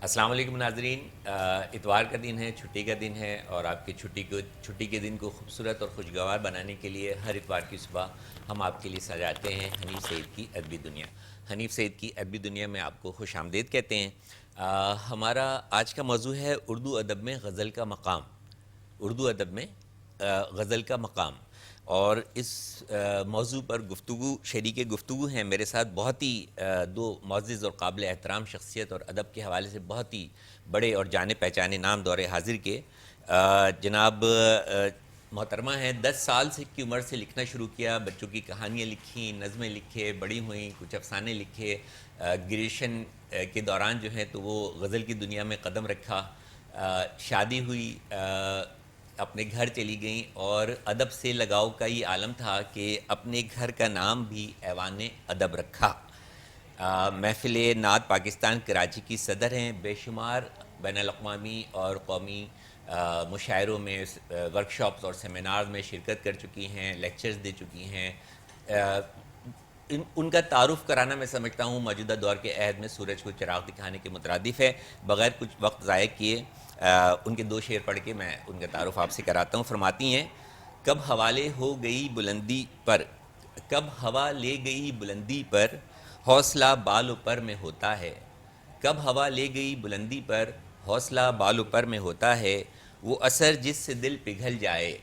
السلام علیکم ناظرین، اتوار کا دن ہے، چھٹی کا دن ہے، اور آپ کی چھٹی کے دن کو خوبصورت اور خوشگوار بنانے کے لیے ہر اتوار کی صبح ہم آپ کے لیے سجاتے ہیں حنیف سعید کی ادبی دنیا۔ حنیف سعید کی ادبی دنیا میں آپ کو خوش آمدید کہتے ہیں۔ ہمارا آج کا موضوع ہے اردو ادب میں غزل کا مقام۔ اردو ادب میں غزل کا مقام، اور اس موضوع پر شریک گفتگو ہیں میرے ساتھ بہت ہی دو معزز اور قابل احترام شخصیت، اور ادب کے حوالے سے بہت ہی بڑے اور جانے پہچانے نام دور حاضر کے جناب محترمہ ہیں۔ 10 سال کی عمر سے لکھنا شروع کیا، بچوں کی کہانیاں لکھی، نظمیں لکھے، بڑی ہوئیں، کچھ افسانے لکھے۔ گریجویشن کے دوران جو ہے تو وہ غزل کی دنیا میں قدم رکھا، شادی ہوئی، اپنے گھر چلی گئیں، اور ادب سے لگاؤ کا یہ عالم تھا کہ اپنے گھر کا نام بھی ایوان ادب رکھا۔ محفل نعت پاکستان کراچی کی صدر ہیں، بے شمار بین الاقوامی اور قومی مشاعروں میں، ورکشاپس اور سیمینار میں شرکت کر چکی ہیں، لیکچرز دے چکی ہیں۔ ان کا تعارف کرانا میں سمجھتا ہوں موجودہ دور کے عہد میں سورج کو چراغ دکھانے کے مترادف ہے۔ بغیر کچھ وقت ضائع کیے ان کے 2 شعر پڑھ کے میں ان کا تعارف آپ سے کراتا ہوں۔ فرماتی ہیں: کب حوالے ہو گئی بلندی پر، کب ہوا لے گئی بلندی پر، حوصلہ بال و پر میں ہوتا ہے۔ کب ہوا لے گئی بلندی پر، حوصلہ بال و پر میں ہوتا ہے۔ وہ اثر جس سے دل پگھل جائے،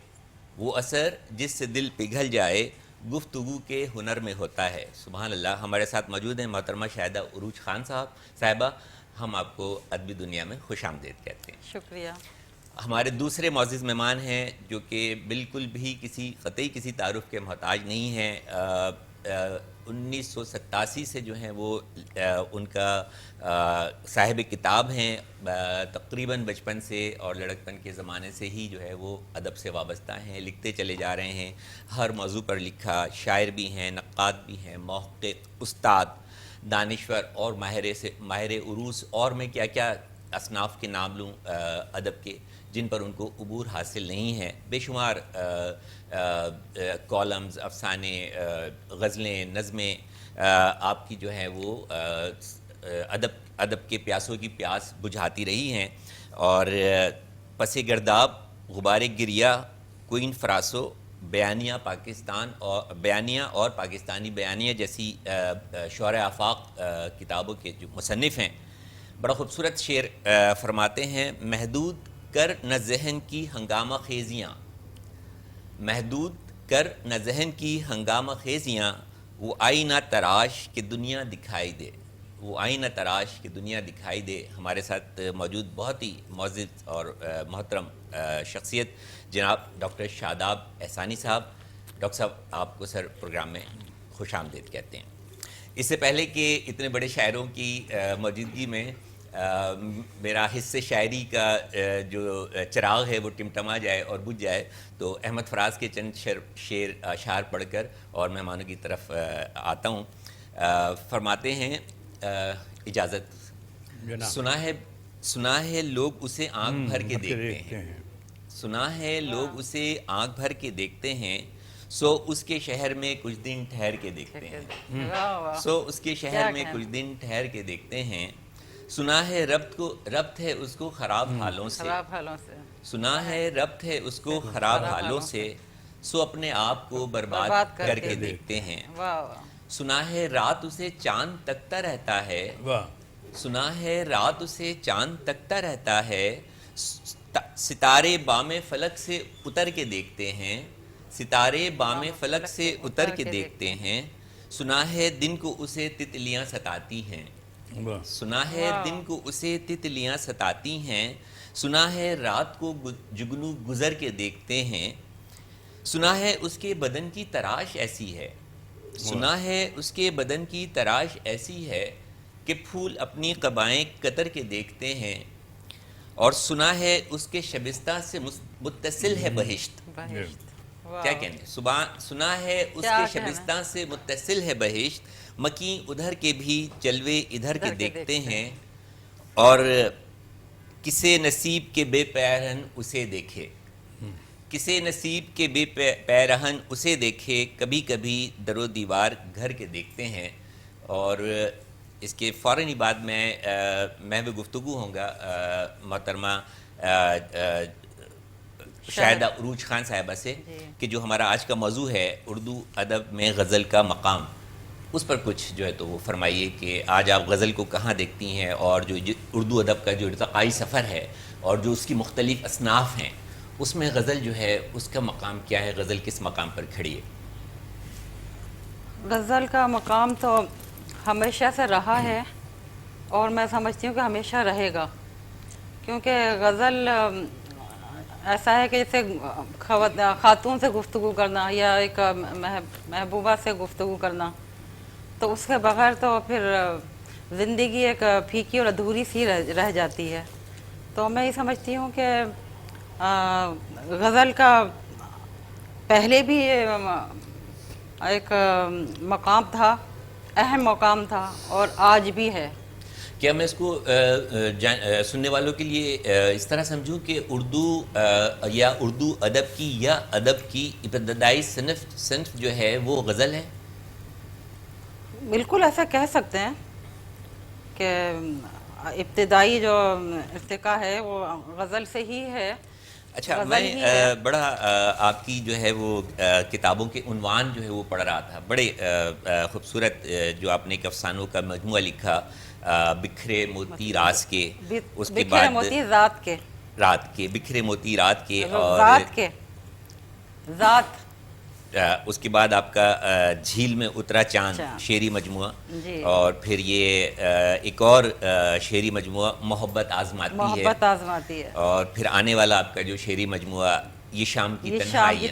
وہ اثر جس سے دل پگھل جائے، گفتگو کے ہنر میں ہوتا ہے۔ سبحان اللہ۔ ہمارے ساتھ موجود ہیں محترمہ شاہدہ عروج خان صاحبہ۔ ہم آپ کو ادبی دنیا میں خوش آمدید کہتے ہیں۔ شکریہ۔ ہمارے دوسرے معزز مہمان ہیں جو کہ بالکل بھی قطعی کسی تعارف کے محتاج نہیں ہیں۔ 1987 سے جو ہیں وہ ان کا صاحب کتاب ہیں، تقریباً بچپن سے اور لڑکپن کے زمانے سے ہی جو ہے وہ ادب سے وابستہ ہیں، لکھتے چلے جا رہے ہیں، ہر موضوع پر لکھا، شاعر بھی ہیں، نقاد بھی ہیں، محقق، استاد، دانشور اور ماہر عروض، اور میں کیا کیا اصناف کے نام لوں ادب کے جن پر ان کو عبور حاصل نہیں ہے۔ بے شمار کالمز، افسانے، غزلیں، نظمیں آپ کی جو ہیں وہ ادب کے پیاسوں کی پیاس بجھاتی رہی ہیں، اور پس گرداب، غبار گریہ، کوئن فراسو، بیانیہ اور پاکستانی بیانیہ جیسی شعراء آفاق کتابوں کے جو مصنف ہیں، بڑا خوبصورت شعر فرماتے ہیں: محدود کر نہ ذہن کی ہنگامہ خیزیاں، محدود کر نہ ذہن کی ہنگامہ خیزیاں، وہ آئینہ تراش کہ دنیا دکھائی دے، وہ آئینہ تراش کہ دنیا دکھائی دے۔ ہمارے ساتھ موجود بہت ہی معزز اور محترم شخصیت جناب ڈاکٹر شاداب احسانی صاحب۔ ڈاکٹر صاحب، آپ کو سر پروگرام میں خوش آمدید کہتے ہیں۔ اس سے پہلے کہ اتنے بڑے شاعروں کی موجودگی میں میرا حصہ شاعری کا جو چراغ ہے وہ ٹمٹما جائے اور بجھ جائے، تو احمد فراز کے چند شعر اشعار پڑھ کر اور مہمانوں کی طرف آتا ہوں۔ فرماتے ہیں، اجازت، سنا ہے لوگ اسے آنکھ بھر کے دیکھتے ہیں، سنا ہے لوگ اسے آنکھ بھر کے دیکھتے ہیں، سو اس کے شہر میں کچھ دن ٹھہر کے دیکھتے ہیں، سو اس کے شہر میں کچھ دن ٹھہر کے دیکھتے ہیں۔ سنا ہے ربط ہے اس کو خراب حالوں سے، سنا ہے ربط ہے اس کو خراب حالوں سے، سو اپنے آپ کو برباد کر کے دیکھتے ہیں۔ سنا ہے رات اسے چاند تکتا رہتا ہے، سنا ہے رات اسے چاند تکتا رہتا ہے، ستارے بام فلک سے اتر کے دیکھتے ہیں، ستارے بام فلک سے اتر کے دیکھتے ہیں۔ سنا ہے دن کو اسے تتلیاں ستاتی ہیں، سنا ہے دن کو اسے تتلیاں ستاتی ہیں، سنا ہے رات کو جگنو گزر کے دیکھتے ہیں۔ سنا ہے اس کے بدن کی تراش ایسی ہے، سنا ہے اس کے بدن کی تراش ایسی ہے کہ پھول اپنی قبائیں قطر کے دیکھتے ہیں، اور سنا ہے اس کے شبستہ سے متصل ہے بہشت۔ کیا کہنے، سنا ہے اس کے شبستہ سے متصل ہے بہشت، مکیں ادھر کے بھی جلوے ادھر کے دیکھتے ہیں، اور کسے نصیب کے بے پیرہن اسے دیکھے، کسے نصیب کے بے پیرہن اسے دیکھے، کبھی کبھی در و دیوار گھر کے دیکھتے ہیں۔ اور اس کے فوراً ہی بعد میں بھی گفتگو ہوں گا محترمہ شاہدہ عروج خان صاحبہ سے کہ جو ہمارا آج کا موضوع ہے اردو ادب میں غزل کا مقام، اس پر کچھ جو ہے تو وہ فرمائیے کہ آج آپ غزل کو کہاں دیکھتی ہیں، اور جو اردو ادب کا جو ارتقائی سفر ہے اور جو اس کی مختلف اصناف ہیں اس میں غزل جو ہے اس کا مقام کیا ہے، غزل کس مقام پر کھڑی ہے؟ غزل کا مقام تو ہمیشہ سے رہا ہے اور میں سمجھتی ہوں کہ ہمیشہ رہے گا، کیونکہ غزل ایسا ہے کہ جیسے خاتون سے گفتگو کرنا یا ایک محبوبہ سے گفتگو کرنا، تو اس کے بغیر تو پھر زندگی ایک پھیکی اور ادھوری سی رہ جاتی ہے۔ تو میں یہ سمجھتی ہوں کہ غزل کا پہلے بھی ایک مقام تھا، اہم مقام تھا، اور آج بھی ہے۔ کیا میں اس کو سننے والوں کے لیے اس طرح سمجھوں کہ اردو یا اردو ادب کی یا ادب کی ابتدائی صنف جو ہے وہ غزل ہے؟ بالکل ایسا کہہ سکتے ہیں کہ ابتدائی جو ارتقا ہے وہ غزل سے ہی ہے۔ اچھا، میں بڑا آپ کی جو ہے وہ کتابوں کے عنوان جو ہے وہ پڑھ رہا تھا، بڑے خوبصورت جو آپ نے ایک افسانوں کا مجموعہ لکھا، بکھرے موتی راز کے، اس کے بعد بکھرے موتی رات کے بکھرے موتی رات کے، اور ذات اس کے بعد آپ کا جھیل میں اترا چاند شعری مجموعہ، اور پھر یہ ایک اور شعری مجموعہ محبت آزماتی ہے، اور پھر آنے والا آپ کا جو شعری مجموعہ یہ شام کی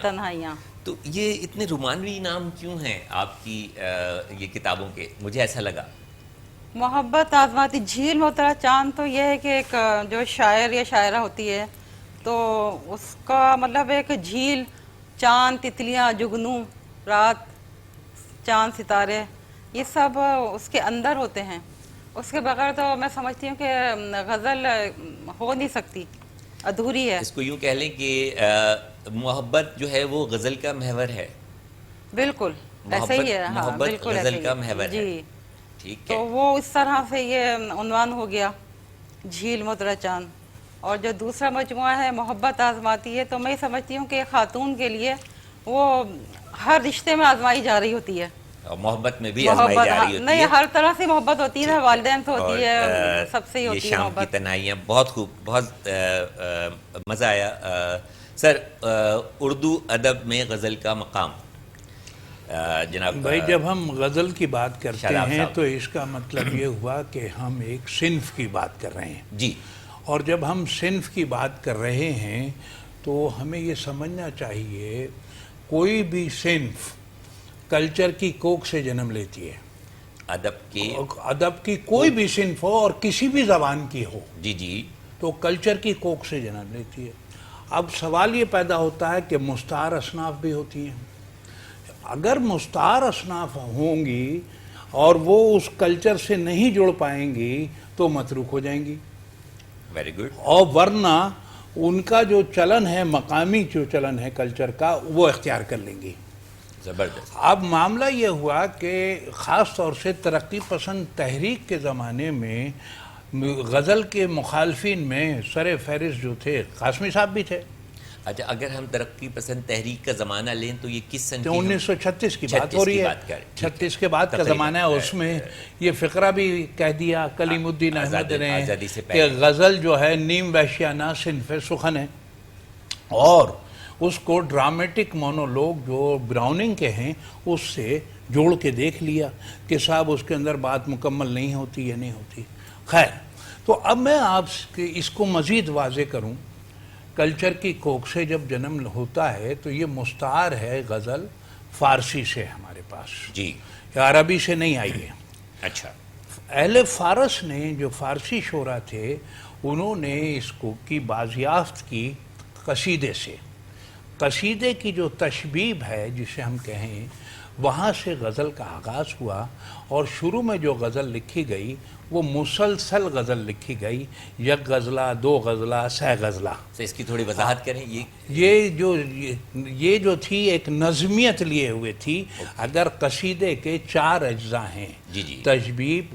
تنہائیاں۔ تو یہ اتنے رومانوی نام کیوں ہیں آپ کی یہ کتابوں کے؟ مجھے ایسا لگا محبت آزماتی، جھیل میں اترا چاند، تو یہ ہے کہ ایک جو شاعر یا شاعرہ ہوتی ہے تو اس کا مطلب ہے کہ جھیل، چاند، تتلیاں، جگنو، رات، چاند، ستارے، یہ سب اس کے اندر ہوتے ہیں۔ اس کے بغیر تو میں سمجھتی ہوں کہ غزل ہو نہیں سکتی، ادھوری ہے۔ اس کو یوں کہہ لیں کہ محبت جو ہے وہ غزل کا محور ہے۔ بالکل ایسا ہی ہے، محبت غزل کا محور ہے، ٹھیک ہے۔ تو وہ اس طرح سے یہ عنوان ہو گیا، جھیل میں اترا چاند۔ اور جو دوسرا مجموعہ ہے محبت آزماتی ہے، تو میں سمجھتی ہوں کہ خاتون کے لیے وہ ہر رشتے میں آزمائی جا رہی ہوتی ہے، اور محبت میں بھی آزمائی جا رہی ہوتی ہے۔ نہیں، ہر طرح سے محبت ہوتی ہے، والدین سے ہوتی ہے، سب سے ہی ہوتی ہے یہ شام کی تنہائیاں، بہت خوب، بہت مزہ آیا۔ سر، اردو ادب میں غزل کا مقام، جناب بھائی جب ہم غزل کی بات کرتے ہیں تو اس کا مطلب یہ ہوا کہ ہم ایک صنف کی بات کر رہے ہیں جی، اور جب ہم صنف کی بات کر رہے ہیں تو ہمیں یہ سمجھنا چاہیے کوئی بھی صنف کلچر کی کوکھ سے جنم لیتی ہے۔ ادب کی کوئی بھی صنف ہو اور کسی بھی زبان کی ہو، جی جی، تو کلچر کی کوکھ سے جنم لیتی ہے۔ اب سوال یہ پیدا ہوتا ہے کہ مستعار اصناف بھی ہوتی ہیں۔ اگر مستعار اصناف ہوں گی اور وہ اس کلچر سے نہیں جڑ پائیں گی تو متروک ہو جائیں گی، ویری گڈ، اور ورنہ ان کا جو چلن ہے، مقامی جو چلن ہے کلچر کا، وہ اختیار کر لیں گی۔ زبردست۔ اب معاملہ یہ ہوا کہ خاص طور سے ترقی پسند تحریک کے زمانے میں غزل کے مخالفین میں سر فہرست جو تھے قاسمی صاحب بھی تھے۔ اچھا، اگر ہم ترقی پسند تحریک کا زمانہ لیں تو یہ کس سن کی؟ 1936 کی بات ہو رہی ہے، 36 کے بعد کا زمانہ ہے۔ اس میں یہ فقرہ بھی کہہ دیا کلیم الدین احمد نے کہ غزل جو ہے نیم وحشیانہ صنف سخن ہے، اور اس کو ڈرامیٹک مونولوگ جو براؤننگ کے ہیں اس سے جوڑ کے دیکھ لیا کہ صاحب اس کے اندر بات مکمل نہیں ہوتی یا نہیں ہوتی۔ خیر، تو اب میں آپ اس کو مزید واضح کروں۔ کلچر کی کوکھ سے جب جنم ہوتا ہے تو یہ مستعار ہے غزل فارسی سے ہمارے پاس، جی، عربی سے نہیں آئی ہے۔ اچھا، اہل فارس نے، جو فارسی شعراء تھے، انہوں نے اس کو کی بازیافت کی قصیدے سے۔ قصیدے کی جو تشبیب ہے جسے ہم کہیں، وہاں سے غزل کا آغاز ہوا، اور شروع میں جو غزل لکھی گئی وہ مسلسل غزل لکھی گئی، یک غزلہ، دو غزلہ، سہ غزلہ۔ اس کی تھوڑی وضاحت کریں۔ یہ جو تھی ایک نظمیت لیے ہوئے تھی۔ اگر قصیدے کے 4 اجزاء ہیں، جی جی، تشبیب،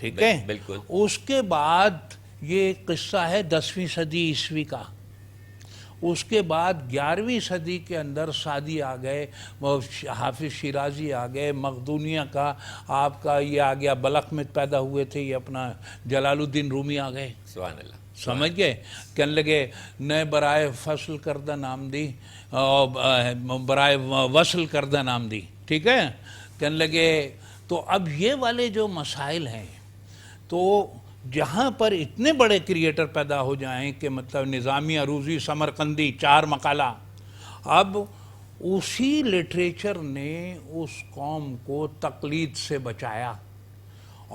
ٹھیک ہے. بالکل. اس کے بعد یہ قصہ ہے 10ویں صدی عیسوی کا. اس کے بعد 11ویں صدی کے اندر سعدی آ گئے, حافظ شیرازی آ گئے, مقدونیہ کا آپ کا یہ آ گیا, بلخ میں پیدا ہوئے تھے یہ اپنا جلال الدین رومی آ گئے. سبحان اللہ. سمجھ گئے. کہنے لگے نئے برائے فصل کردہ نام دی, برائے وصل کردہ نام دی. ٹھیک ہے. کہنے لگے تو اب یہ والے جو مسائل ہیں, تو جہاں پر اتنے بڑے کریٹر پیدا ہو جائیں کہ مطلب نظامی عروضی سمرقندی 4 مقالہ, اب اسی لٹریچر نے اس قوم کو تقلید سے بچایا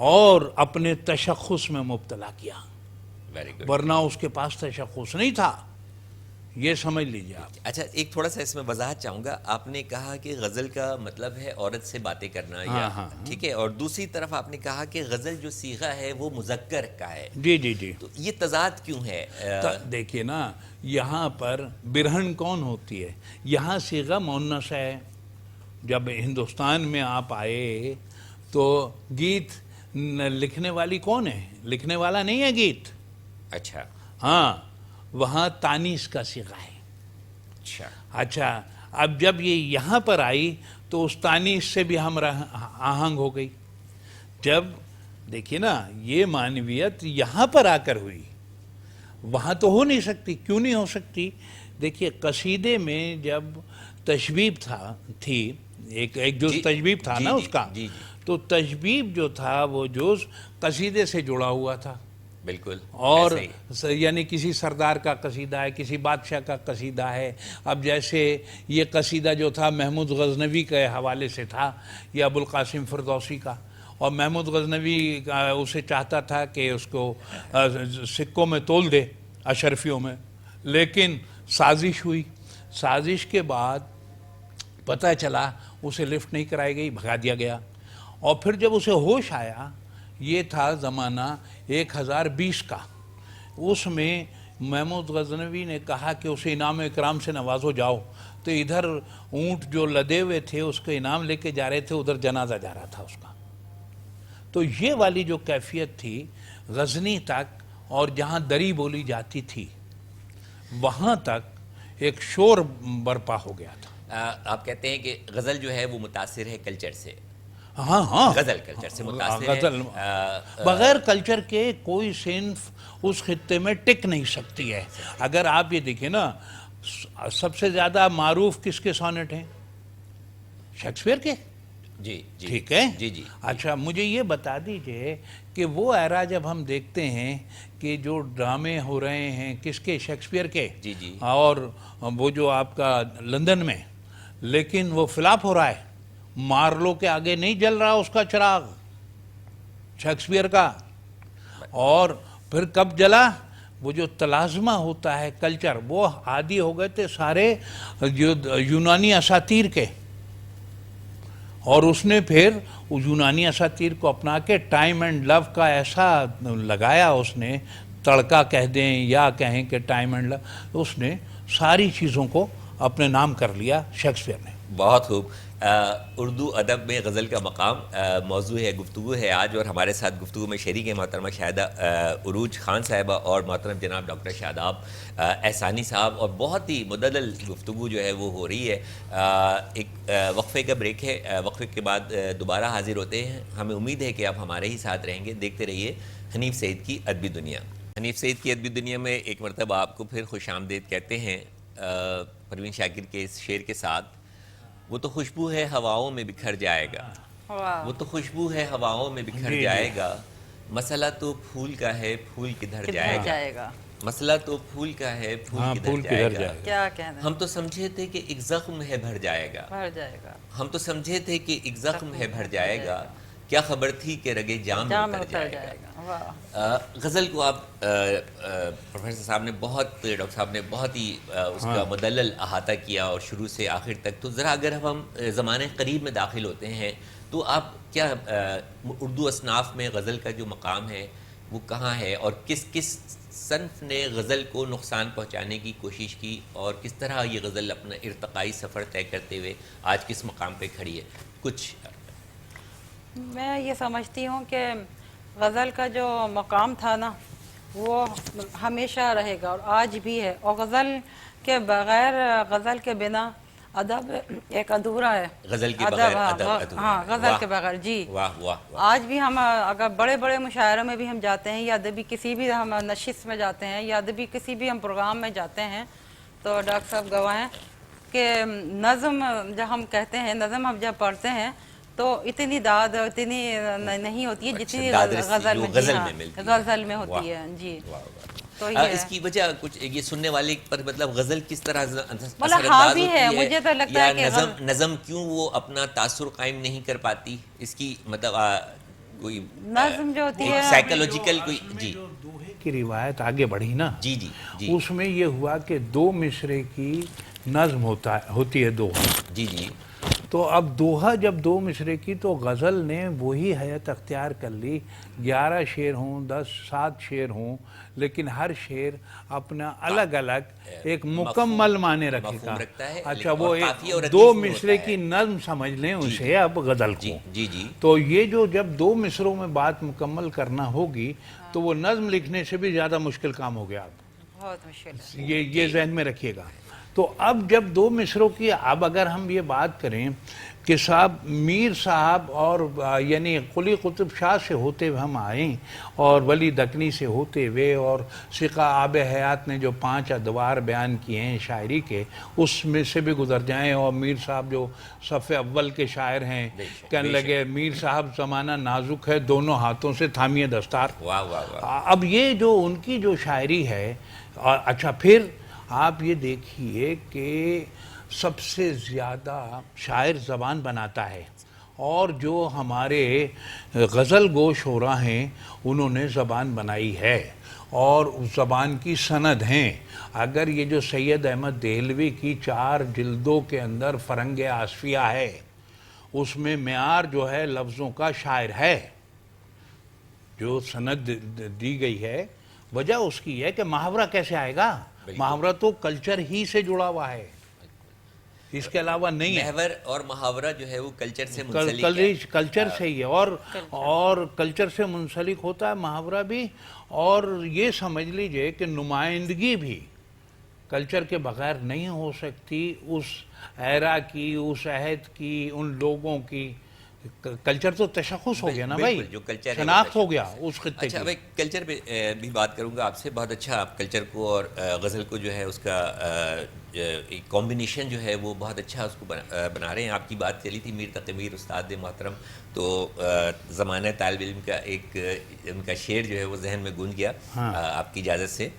اور اپنے تشخص میں مبتلا کیا, ورنہ اس کے پاس تشخص نہیں تھا. یہ سمجھ لیجیے آپ. اچھا ایک تھوڑا سا اس میں وضاحت چاہوں گا. آپ نے کہا کہ غزل کا مطلب ہے عورت سے باتیں کرنا, یا ٹھیک ہے, اور دوسری طرف آپ نے کہا کہ غزل جو صیغہ ہے وہ مذکر کا ہے. جی جی جی. تو یہ تضاد کیوں ہے؟ دیکھیے نا, یہاں پر برہن کون ہوتی ہے؟ یہاں صیغہ مؤنث ہے. جب ہندوستان میں آپ آئے تو گیت لکھنے والی کون ہے؟ لکھنے والا نہیں ہے گیت. اچھا. ہاں, وہاں تانیث کا صیغہ ہے. اچھا, اب جب یہ یہاں پر آئی تو اس تانیث سے بھی ہم آہنگ ہو گئی. جب دیکھیے نا, یہ معنویت یہاں پر آ کر ہوئی, وہاں تو ہو نہیں سکتی. کیوں نہیں ہو سکتی؟ دیکھیے قصیدے میں جب تشبیب تھی, ایک جز تشبیب تھا نا اس کا, تو تشبیب جو تھا وہ جز قصیدے سے جڑا ہوا تھا. بالکل. اور یعنی کسی سردار کا قصیدہ ہے, کسی بادشاہ کا قصیدہ ہے. اب جیسے یہ قصیدہ جو تھا محمود غزنوی کے حوالے سے تھا, یہ ابو القاسم فردوسی کا, اور محمود غزنوی اسے چاہتا تھا کہ اس کو سکوں میں تول دے, اشرفیوں میں, لیکن سازش ہوئی. سازش کے بعد پتہ چلا اسے لفٹ نہیں کرائی گئی, بھگا دیا گیا. اور پھر جب اسے ہوش آیا, یہ تھا زمانہ 1020 کا, اس میں محمود غزنوی نے کہا کہ اسے انعام اکرام سے نوازو جاؤ. تو ادھر اونٹ جو لدے ہوئے تھے اس کو انعام لے کے جا رہے تھے, ادھر جنازہ جا رہا تھا اس کا. تو یہ والی جو کیفیت تھی غزنی تک, اور جہاں دری بولی جاتی تھی وہاں تک ایک شور برپا ہو گیا تھا. آپ کہتے ہیں کہ غزل جو ہے وہ متاثر ہے کلچر سے. ہاں ہاں, غزل کلچر سے متاثر ہے. بغیر کلچر کے کوئی صنف اس خطے میں ٹک نہیں سکتی ہے. اگر آپ یہ دیکھیں نا, سب سے زیادہ معروف کس کے سونٹ ہیں؟ شیکسپیئر کے. جی جی. ٹھیک ہے. جی جی. اچھا, مجھے یہ بتا دیجئے کہ وہ ایرا جب ہم دیکھتے ہیں کہ جو ڈرامے ہو رہے ہیں کس کے؟ شیکسپیئر کے. جی جی. اور وہ جو آپ کا لندن میں, لیکن وہ فلاپ ہو رہا ہے. مارلو کے آگے نہیں جل رہا اس کا چراغ, شیکسپیئر کا. اور پھر کب جلا؟ وہ جو تلازمہ ہوتا ہے کلچر, وہ عادی ہو گئے تھے سارے یونانی اساطیر کے, اور اس نے پھر یونانی اساطیر کو اپنا کے ٹائم اینڈ لو کا ایسا لگایا, اس نے تڑکا کہہ دیں یا کہیں کہ ٹائم اینڈ لو, اس نے ساری چیزوں کو اپنے نام کر لیا شیکسپیئر نے. بہت خوب. اردو ادب میں غزل کا مقام موضوع ہے, گفتگو ہے آج, اور ہمارے ساتھ گفتگو میں شریک ہیں محترمہ شاہدہ عروج خان صاحبہ اور محترم جناب ڈاکٹر شاداب احسانی صاحب, اور بہت ہی مدلل گفتگو جو ہے وہ ہو رہی ہے. ایک وقفے کا بریک ہے, وقفے کے بعد دوبارہ حاضر ہوتے ہیں. ہمیں امید ہے کہ آپ ہمارے ہی ساتھ رہیں گے. دیکھتے رہیے حنیف سعید کی ادبی دنیا. حنیف سعید کی ادبی دنیا میں ایک مرتبہ آپ کو پھر خوش آمدید کہتے ہیں. پروین شاکر کے اس شعر کے ساتھ, وہ تو خوشبو ہے ہواؤں میں بکھر جائے گا, وہ تو خوشبو ہے ہواؤں میں بکھر جائے گا, مسئلہ تو پھول کا ہے پھول کدھر جائے گا, مسئلہ تو پھول کا ہے پھول کدھر جائے گا. کیا کہنا, ہم تو سمجھے تھے کہ ایک زخم ہے بھر جائے گا, ہم تو سمجھے تھے کہ ایک زخم ہے بھر جائے گا, کیا خبر تھی کہ رگے جام میں اتر جائے گا. غزل کو آپ پروفیسر صاحب نے ڈاکٹر صاحب نے بہت ہی اس کا مدلل احاطہ کیا, اور شروع سے آخر تک. تو ذرا اگر ہم زمانے قریب میں داخل ہوتے ہیں تو آپ کیا اردو اصناف میں غزل کا جو مقام ہے وہ کہاں ہے, اور کس کس صنف نے غزل کو نقصان پہنچانے کی کوشش کی, اور کس طرح یہ غزل اپنا ارتقائی سفر طے کرتے ہوئے آج کس مقام پہ کھڑی ہے؟ کچھ میں یہ سمجھتی ہوں کہ غزل کا جو مقام تھا نا وہ ہمیشہ رہے گا اور آج بھی ہے، اور غزل کے بغیر، غزل کے بنا ادب ایک ادھورا ہے. غزل کے بغیر ادب ادھورا. ہاں غزل کے بغیر. جی واہ واہ واہ. آج بھی ہم اگر بڑے بڑے مشاعروں میں بھی ہم جاتے ہیں، یا ادبی کسی بھی ہم نشست میں جاتے ہیں، یا ادبی کسی بھی ہم پروگرام میں جاتے ہیں، تو ڈاکٹر صاحب گواہ ہیں کہ نظم جب ہم کہتے ہیں، نظم ہم جب پڑھتے ہیں تو اتنی داد اتنی نہیں ہوتی ہے جتنی غزل میں ہوتی ہے. جی تو اس کی وجہ کچھ یہ سننے والے پر مطلب غزل کس طرح اثر انداز ہوتی ہے؟ مجھے تو لگتا ہے کہ نظم کیوں وہ اپنا تاثر قائم نہیں کر پاتی، اس کی مطلب کوئی نظم جو ہوتی ہے سائیکولوجیکل کوئی. جی دوہے کی روایت آگے بڑھی نا، جی جی جی اس میں یہ ہوا کہ 2 مصرے کی نظم ہوتی ہے دوہا. جی جی. تو اب دوہا جب 2 مصرے کی، تو غزل نے وہی حیت اختیار کر لی. 11 شعر ہوں، 7 شعر ہوں، لیکن ہر شعر اپنا الگ الگ ایک مکمل معنی رکھے گا. اچھا وہ 2 مصرے کی نظم سمجھ لیں اسے اب غزل کو. جی جی. تو یہ جو جب 2 مصروں میں بات مکمل کرنا ہوگی تو وہ نظم لکھنے سے بھی زیادہ مشکل کام ہو گیا. بہت مشکل. یہ ذہن میں رکھیے گا. تو اب جب 2 مصروں کی، اب اگر ہم یہ بات کریں کہ صاحب میر صاحب اور یعنی قلی قطب شاہ سے ہوتے ہوئے ہم آئیں، اور ولی دکنی سے ہوتے ہوئے، اور سقہ آب حیات نے جو 5 ادوار بیان کیے ہیں شاعری کے، اس میں سے بھی گزر جائیں، اور میر صاحب جو صف اول کے شاعر ہیں، کہنے لگے میر صاحب زمانہ نازک ہے، دونوں ہاتھوں سے تھامیے دستار. اب یہ جو ان کی جو شاعری ہے. اچھا پھر آپ یہ دیکھیے کہ سب سے زیادہ شاعر زبان بناتا ہے، اور جو ہمارے غزل گوش ہو رہا ہیں انہوں نے زبان بنائی ہے، اور اس زبان کی سند ہیں. اگر یہ جو سید احمد دہلوی کی 4 جلدوں کے اندر فرنگ آصفیہ ہے، اس میں معیار جو ہے لفظوں کا شاعر ہے، جو سند دی گئی ہے. وجہ اس کی ہے کہ محاورہ کیسے آئے گا؟ محاورہ تو کلچر ہی سے جڑا ہوا ہے، اس کے علاوہ نہیں ہے. محور اور محاورہ جو ہے وہ کلچر سے منسلک ہے. کلچر سے ہی ہے، اور کلچر سے منسلک ہوتا ہے محاورہ بھی. اور یہ سمجھ لیجئے کہ نمائندگی بھی کلچر کے بغیر نہیں ہو سکتی، اس ایرا کی، اس عہد کی، ان لوگوں کی. کلچر تو تشخص ہو گیا نا بھائی، شناخت ہو گیا اس خطے کی. اچھا بھائی کلچر پہ بھی بات کروں گا آپ سے. بہت اچھا آپ کلچر کو اور غزل کو جو ہے اس کا ایک کمبینیشن جو ہے وہ بہت اچھا اس کو بنا رہے ہیں. آپ کی بات چلی تھی میر تقی میر استاد محترم، تو زمانہ طالب علم کا ایک ان کا شعر جو ہے وہ ذہن میں گونج گیا آپ کی اجازت سے.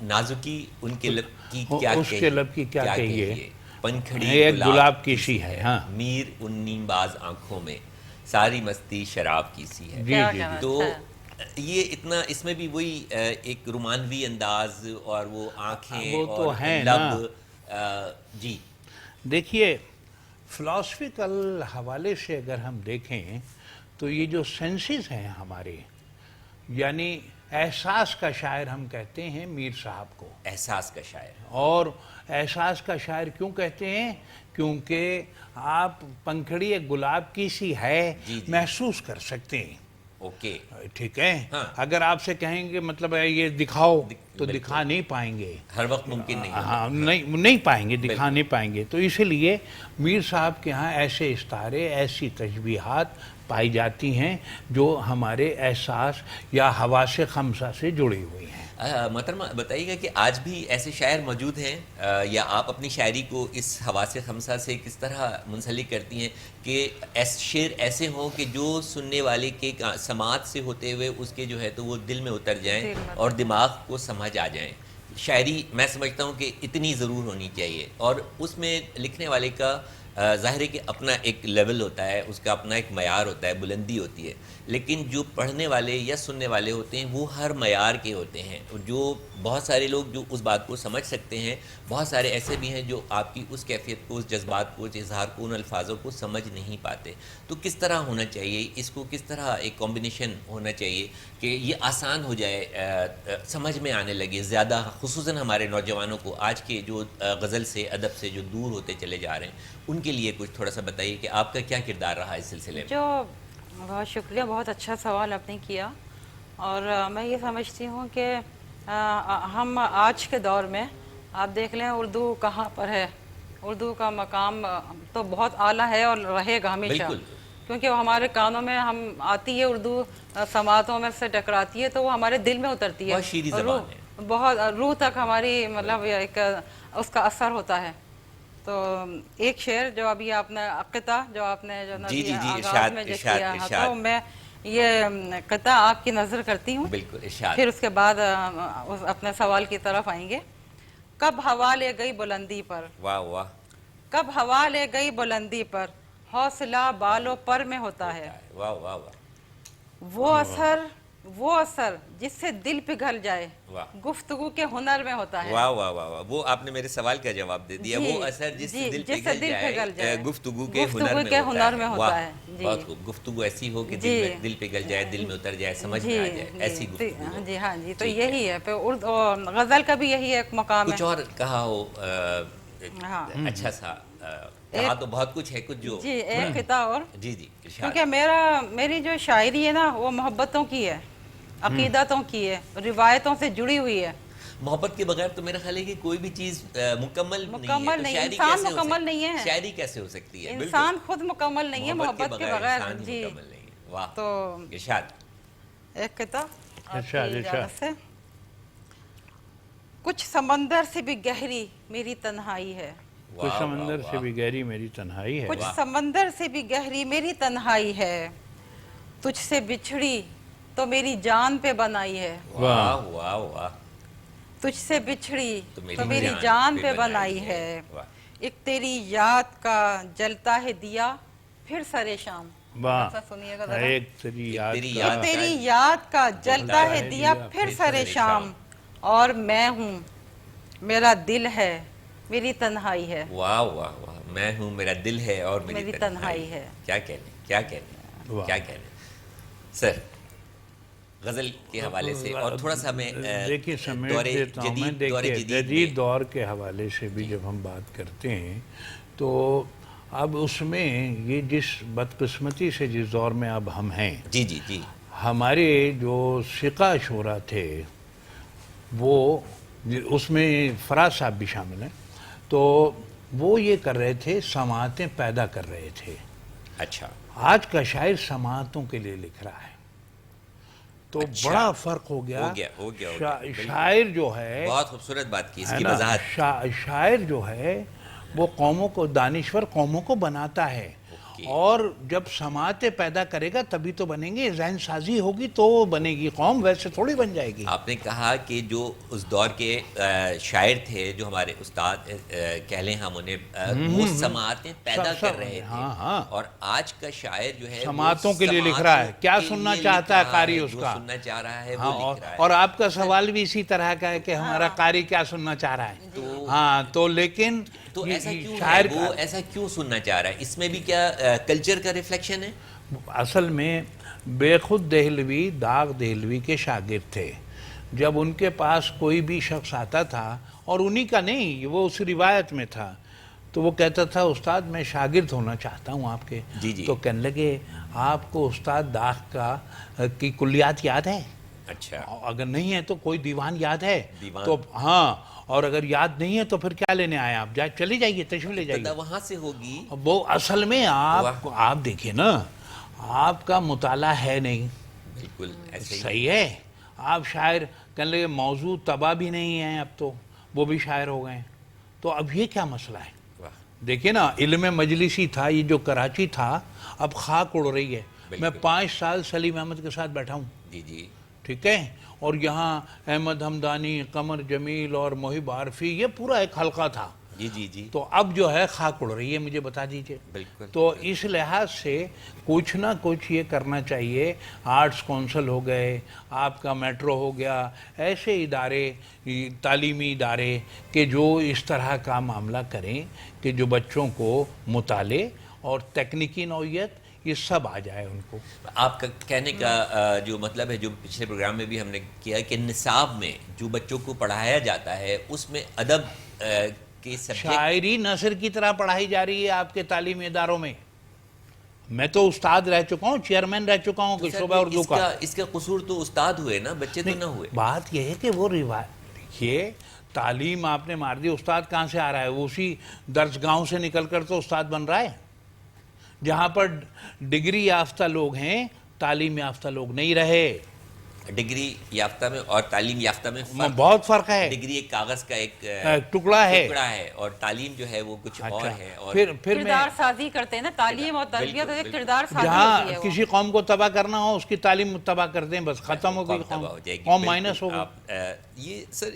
نازکی ان کے لب کی کیا کہیے، پنکھڑی گلاب کی سی ہے. ہاں میر ان نیم باز آنکھوں میں ساری مستی شراب کی سی ہے. جی. تو یہ اتنا اس میں بھی وہی ایک رومانوی انداز اور وہ آنکھیں وہ تو ہیں لب. جی دیکھیے فلاسفیکل حوالے سے اگر ہم دیکھیں تو یہ جو سینسز ہیں ہمارے، یعنی احساس کا شاعر ہم کہتے ہیں میر صاحب کو. احساس کا شاعر. اور احساس کا شاعر کیوں کہتے ہیں؟ کیونکہ آپ پنکھڑی ایک گلاب کی سی ہے، محسوس کر سکتے ہیں. اوکے ٹھیک ہے. اگر آپ سے کہیں گے مطلب یہ دکھاؤ تو دکھا نہیں پائیں گے، ہر وقت ممکن نہیں. ہاں نہیں پائیں گے، دکھا نہیں پائیں گے. تو اسی لیے میر صاحب کے ہاں ایسے استعارے، ایسی تشبیہات پائی جاتی ہیں جو ہمارے احساس یا حواس خمسہ سے جڑی ہوئی ہیں. محترمہ بتائیے گا کہ آج بھی ایسے شاعر موجود ہیں، یا آپ اپنی شاعری کو اس حواس خمسہ سے کس طرح منسلک کرتی ہیں کہ شعر ایسے ہوں کہ جو سننے والے کے سماعت سے ہوتے ہوئے اس کے جو ہے تو وہ دل میں اتر جائیں اور دماغ کو سمجھ آ جائیں. شاعری میں سمجھتا ہوں کہ اتنی ضرور ہونی چاہیے، اور اس میں لکھنے والے کا ظاہر ہے کہ اپنا ایک لیول ہوتا ہے، اس کا اپنا ایک معیار ہوتا ہے، بلندی ہوتی ہے. لیکن جو پڑھنے والے یا سننے والے ہوتے ہیں وہ ہر معیار کے ہوتے ہیں. جو بہت سارے لوگ جو اس بات کو سمجھ سکتے ہیں، بہت سارے ایسے بھی ہیں جو آپ کی اس کیفیت کو، اس جذبات کو، اس اظہار کو، ان الفاظوں کو سمجھ نہیں پاتے. تو کس طرح ہونا چاہیے اس کو، کس طرح ایک کمبینیشن ہونا چاہیے کہ یہ آسان ہو جائے، سمجھ میں آنے لگے زیادہ، خصوصاً ہمارے نوجوانوں کو آج کے جو غزل سے، ادب سے جو دور ہوتے چلے جا رہے ہیں، ان کے لیے کچھ تھوڑا سا بتائیے کہ آپ کا کیا کردار رہا اس سلسلے میں. جو بہت شکریہ، بہت اچھا سوال آپ نے کیا. اور میں یہ سمجھتی ہوں کہ ہم آج کے دور میں آپ دیکھ لیں اردو کہاں پر ہے. اردو کا مقام تو بہت اعلیٰ ہے اور رہے گا ہمیشہ، بالکل. کیونکہ وہ ہمارے کانوں میں ہم آتی ہے اردو، سماعتوں میں سے ٹکراتی ہے تو وہ ہمارے دل میں اترتی ہے، بہت شیریں زبان ہے. بہت روح تک ہماری مطلب ایک اس کا اثر ہوتا ہے. تو ایک شعر جو ابھی آپ نے قطعہ جو آپ نے جو جی جی جی، آغاز میں جو کیا تو میں یہ قطعہ آپ کی نظر کرتی ہوں، بالکل ارشاد. پھر اس کے بعد اپنے سوال کی طرف آئیں گے. کب ہوا لے گئی بلندی پر، واہ واہ. کب ہوا لے گئی بلندی پر، حوصلہ بالوں پر میں ہوتا ہے. واہ واہ واہ. وہ اثر جس سے دل پگھل جائے، گفتگو کے ہنر میں ہوتا ہے. واہ واہ واہ واہ. وہ آپ نے میرے سوال کا جواب دے دیا. وہ اثر جس سے دل پگھل جائے، گفتگو کے ہنر میں ہوتا ہے. بہت خوب. گفتگو ایسی ہو کہ دل پگھل جائے، دل میں اتر جائے، سمجھ میں آ جائے، ایسی گفتگو. جی ہاں جی، تو یہی ہے. غزل کا بھی یہی ایک مقام ہے. کچھ اور کہا ہو اچھا سا کہا تو بہت کچھ ہے کچھ جو. جی ایک قطعہ اور. جی جی. کیونکہ میری جو شاعری ہے نا وہ محبتوں کی ہے، عقیدتوں کی ہے، روایتوں سے جڑی ہوئی ہے. محبت کے بغیر تو میرا خیال ہے کہ کوئی بھی چیز مکمل نہیں ہے. انسان مکمل نہیں ہے. شاعری کیسے ہو سکتی ہے؟ انسان خود مکمل نہیں ہے محبت کے بغیر. جی واہ. تو ارشاد. ایک قطعہ ارشاد. سے. کچھ سمندر سے بھی گہری میری تنہائی ہے، کچھ سمندر سے بھی گہری میری تنہائی ہے، کچھ سمندر سے بھی گہری میری تنہائی ہے، تجھ سے بچھڑی تو میری جان پہ بنائی ہے. واہ واہ واہ. تجھ سے بچھڑی تو میری جان پہ بنائی ہے. ایک تیری یاد کا جلتا ہے دیا پھر سرے شام. سنیے گا ایک تیری یاد کا جلتا ہے دیا پھر سرے شام، اور میں ہوں میرا دل ہے میری تنہائی ہے. واہ واہ واہ. میں ہوں میرا دل ہے اور میری تنہائی ہے. کیا کہنے. سر غزل کے حوالے سے اور تھوڑا سا میں دیکھیے سمیٹ دیتا ہوں میں. دیکھیے جدید دور کے حوالے سے بھی جب ہم بات کرتے ہیں تو اب اس میں یہ جس بدقسمتی سے جس دور میں اب ہم ہیں، جی جی جی، ہمارے جو ثقہ شعراء تھے وہ اس میں فراز صاحب بھی شامل ہیں، تو وہ یہ کر رہے تھے سماعتیں پیدا کر رہے تھے. اچھا. آج کا شاعر سماعتوں کے لیے لکھ رہا ہے تو بڑا فرق ہو گیا. شاعر جو ہے، بہت خوبصورت بات کی اس کی وضاحت. شاعر جو ہے وہ قوموں کو، دانشور قوموں کو بناتا ہے، اور جب سماعتیں پیدا کرے گا تبھی تو بنیں گے. ذہن سازی ہوگی تو بنے گی قوم، ویسے تھوڑی بن جائے گی. آپ نے کہا کہ جو اس دور کے شاعر تھے، جو ہمارے استاد کہہ لیں ہم انہیں، وہ سماعتیں پیدا کر رہے تھے. اور آج کا شاعر جو ہے سماعتوں کے لیے لکھ رہا ہے. کیا سننا چاہتا ہے قاری اس کا، سننا چاہ رہا ہے وہ لکھ رہا ہے. اور آپ کا سوال بھی اسی طرح کا ہے کہ ہمارا قاری کیا سننا چاہ رہا ہے. ہاں تو لیکن تو ایسا کیوں ہے، وہ ایسا کیوں سننا چاہ رہا ہے؟ اس میں بھی کیا کلچر کا ریفلیکشن ہے؟ اصل میں بے خود دہلوی داغ دہلوی کے شاگرد تھے. جب ان کے پاس کوئی بھی شخص آتا تھا، اور انہی کا نہیں، وہ اس روایت میں تھا، تو وہ کہتا تھا استاد میں شاگرد ہونا چاہتا ہوں آپ کے. تو کہنے لگے آپ کو استاد داغ کی کلیات یاد ہے؟ اچھا. اگر نہیں ہے تو کوئی دیوان یاد ہے؟ تو ہاں، اور اگر یاد نہیں ہے تو پھر کیا لینے آئے آپ؟ چلی جائیے، تشریف لے جائیے. وہاں سے ہوگی وہ اصل میں آپ دیکھیں نا، آپ کا مطالعہ ہے نہیں. بالکل صحیح ہے. آپ شاعر کہنے لگے موضوع تباہ بھی نہیں ہے، اب تو وہ بھی شاعر ہو گئے. تو اب یہ کیا مسئلہ ہے؟ دیکھیں نا، علم مجلسی تھا یہ جو کراچی تھا، اب خاک اڑ رہی ہے. میں 5 سال سلیم احمد کے ساتھ بیٹھا ہوں. جی جی، ٹھیک ہے. اور یہاں احمد حمدانی، قمر جمیل اور محب عارفی، یہ پورا ایک حلقہ تھا. جی جی جی. تو اب جو ہے خاک اڑ رہی ہے، مجھے بتا دیجئے. بالکل. تو اس لحاظ سے کچھ نہ کچھ یہ کرنا چاہیے. آرٹس کونسل ہو گئے، آپ کا میٹرو ہو گیا، ایسے ادارے، تعلیمی ادارے کہ جو اس طرح کا معاملہ کریں کہ جو بچوں کو مطالعے اور تکنیکی نوعیت یہ سب آ جائے ان کو. آپ کا کہنے کا جو مطلب ہے، جو پچھلے پروگرام میں بھی ہم نے کیا کہ نصاب میں جو بچوں کو پڑھایا جاتا ہے اس میں ادب کے سبجیکٹ، شاعری نثر کی طرح پڑھائی جا رہی ہے آپ کے تعلیمی اداروں میں. میں تو استاد رہ چکا ہوں, چیئرمین رہ چکا ہوں کہ شعبہ اردو کا. اس کا قصور تو استاد ہوئے نا, بچے تو نہ ہوئے. بات یہ ہے کہ وہ روایت, دیکھیے تعلیم آپ نے مار دی, استاد کہاں سے آ رہا ہے؟ وہ اسی درس گاہوں سے نکل کر تو استاد بن رہا ہے. جہاں پر ڈگری یافتہ لوگ ہیں, تعلیم یافتہ لوگ نہیں رہے. ڈگری یافتہ میں اور تعلیم یافتہ میں بہت فرق ہے. ڈگری ایک کاغذ کا ایک ٹکڑا ہے اور تعلیم جو ہے وہ کچھ اور ہے. اور پھر کردار سازی کرتے ہیں نا, تعلیم اور تربیت ایک کردار سازی جہاں ہوتی ہے. کسی قوم کو تباہ کرنا ہو اس کی تعلیم تباہ کر دیں, بس ختم ہو گئی قوم مائنس ہو گئی. یہ سر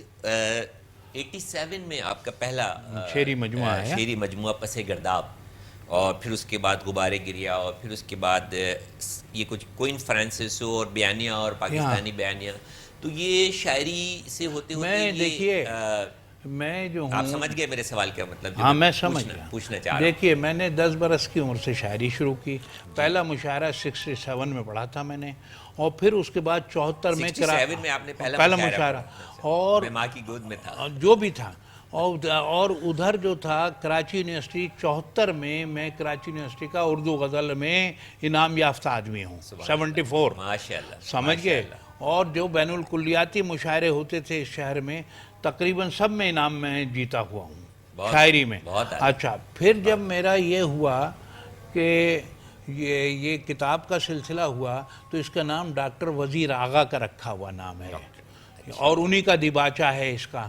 87 میں آپ کا پہلا شعری مجموعہ ہے, شعری مجموعہ پس گرداب, اور پھر اس کے بعد غبارے گریا, اور پھر اس کے بعد یہ کچھ کوئن فرانسس اور بیانیہ اور پاکستانی بیانیہ. تو یہ شاعری سے ہوتے میں دیکھیے میں جو ہوں, آپ سمجھ گئے میرے سوال کا مطلب؟ ہاں میں سمجھ گیا. پوچھنا چاہ رہا ہوں. دیکھیے میں نے 10 برس کی عمر سے شاعری شروع کی. پہلا مشاعرہ 67 میں پڑھا تھا میں نے, اور پھر اس کے بعد 74 میں 67 میں آپ نے پہلا مشاعرہ, اور میں ماں کی گود میں تھا جو بھی تھا. اور ادھر جو تھا کراچی یونیورسٹی 74 میں کراچی یونیورسٹی کا اردو غزل میں انعام یافتہ آدمی ہوں. 74 ماشاءاللہ, سمجھ گئے. اور جو بین الکلیاتی مشاعرے ہوتے تھے اس شہر میں, تقریباً سب میں انعام میں جیتا ہوا ہوں شاعری میں. اچھا, پھر جب میرا یہ ہوا کہ یہ کتاب کا سلسلہ ہوا تو اس کا نام ڈاکٹر وزیر آغا کا رکھا ہوا نام ہے, اور انہی کا دیباچہ ہے اس کا.